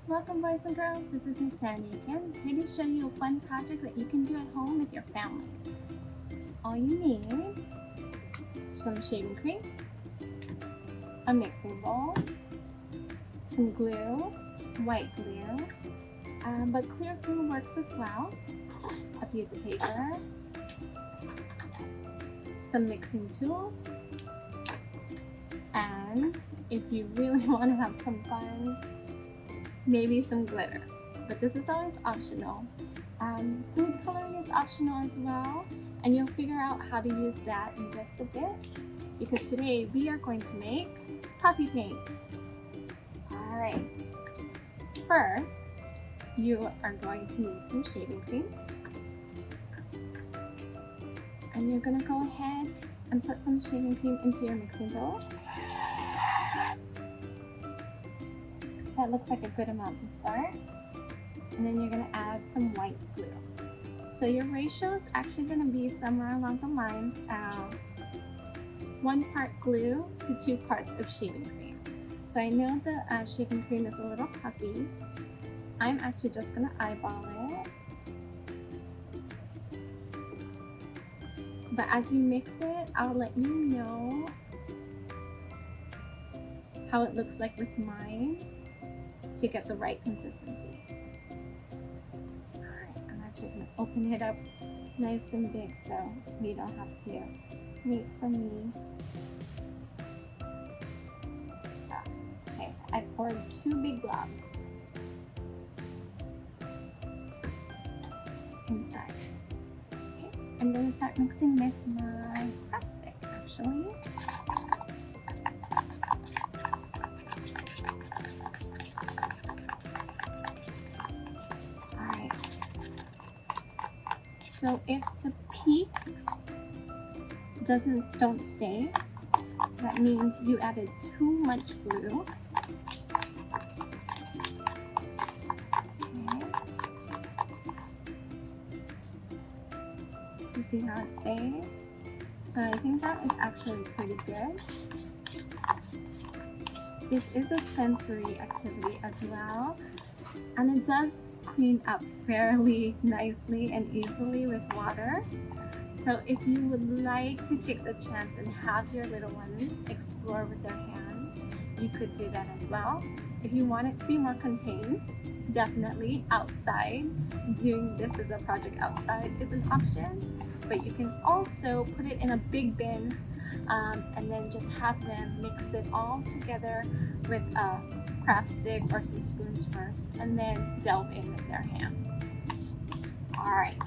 Welcome boys and girls, this is Miss Sandy again, here to show you a fun project that you can do at home with your family. All you need, some shaving cream, a mixing bowl, some glue, white glue, but clear glue works as well, a piece of paper, some mixing tools, and if you really want to have some fun, maybe some glitter, but this is always optional. Food coloring is optional as well, and you'll figure out how to use that in just a bit, because today we are going to make puffy paint. Alright, first you are going to need some shaving cream, and you're going to go ahead and put some shaving cream into your mixing bowl. That looks like a good amount to start. And then you're going to add some white glue. So your ratio is actually going to be somewhere along the lines of 1 part glue to 2 parts of shaving cream. So I know the shaving cream is a little puffy. I'm actually just going to eyeball it. But as we mix it, I'll let you know how it looks like with mine to get the right consistency. Alright, I'm actually going to open it up nice and big so we don't have to wait for me. Okay, I poured 2 big globs inside. Okay, I'm going to start mixing with my craft stick actually. So if the peaks don't stay, that means you added too much glue. Okay. You see how it stays? So I think that is actually pretty good. This is a sensory activity as well, and it does clean up fairly nicely and easily with water. So if you would like to take the chance and have your little ones explore with their hands, you could do that as well. If you want it to be more contained, definitely outside. Doing this as a project outside is an option, but you can also put it in a big bin and then just have them mix it all together with a craft stick or some spoons first, and then delve in with their hands. Alright,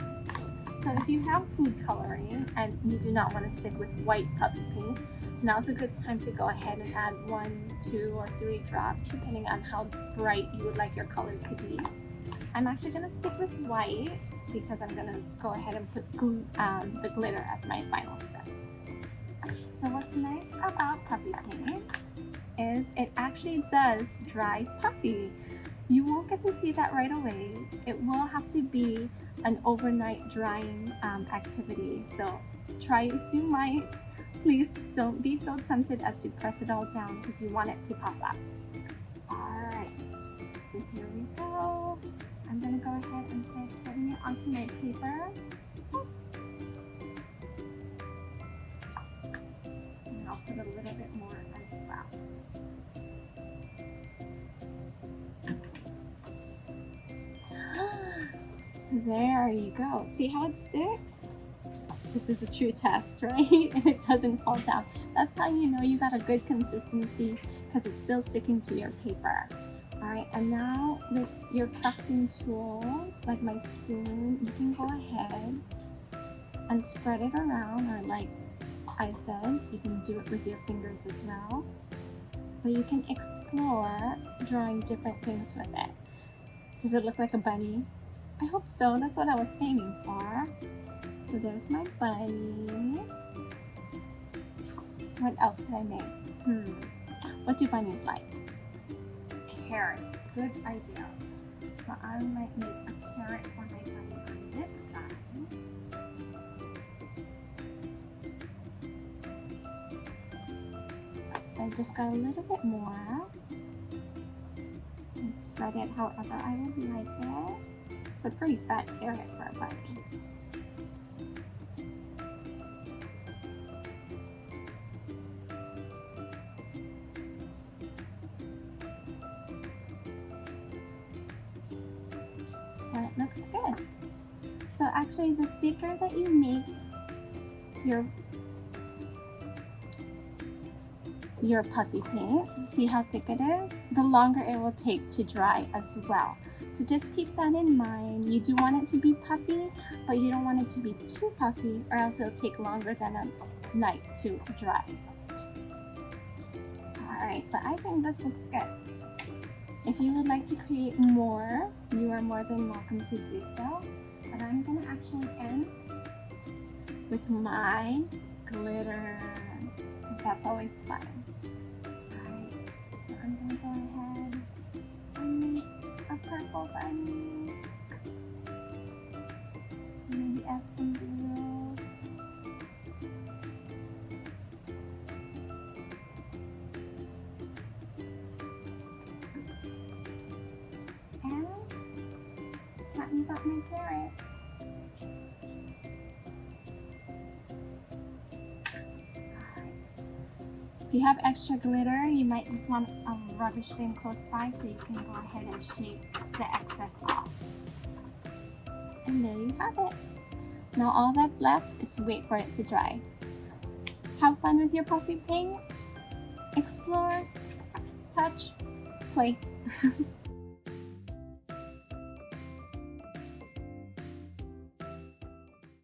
so if you have food coloring and you do not want to stick with white puffy paint, now's a good time to go ahead and add 1, 2, or 3 drops depending on how bright you would like your color to be. I'm actually going to stick with white because I'm going to go ahead and put the glitter as my final step. So what's nice about puffy paint is it actually does dry puffy. You won't get to see that right away. It will have to be an overnight drying activity. So try as you might, please don't be so tempted as to press it all down because you want it to pop up. Alright, so here we go. I'm going to go ahead and start spreading it onto my paper. I'll put a little bit more as well. So there you go. See how it sticks? This is the true test, right? And it doesn't fall down. That's how you know you got a good consistency, because it's still sticking to your paper. Alright, and now with your crafting tools, like my spoon, you can go ahead and spread it around, or like I said, you can do it with your fingers as well, but you can explore drawing different things with it. Does it look like a bunny? I hope so, that's what I was aiming for. So there's my bunny. What else could I make? What do bunnies like? Carrot, good idea. So I might make a carrot for my bunny on this side. So I just got a little bit more. can spread it however I would like it. It's a pretty fat carrot for a party. And it looks good. So actually, the thicker that you make your puffy paint, see how thick it is? The longer it will take to dry as well. So just keep that in mind. You do want it to be puffy, but you don't want it to be too puffy, or else it'll take longer than a night to dry. Alright, but I think this looks good. If you would like to create more, you are more than welcome to do so. But I'm gonna actually end with my glitter, because that's always fun. Alright, so I'm gonna go ahead and make a purple bunny. Maybe add some blue. And let me got my carrot. If you have extra glitter, you might just want a rubbish bin close by so you can go ahead and shake the excess off. And there you have it. Now all that's left is to wait for it to dry. Have fun with your puffy paint. Explore, touch, play.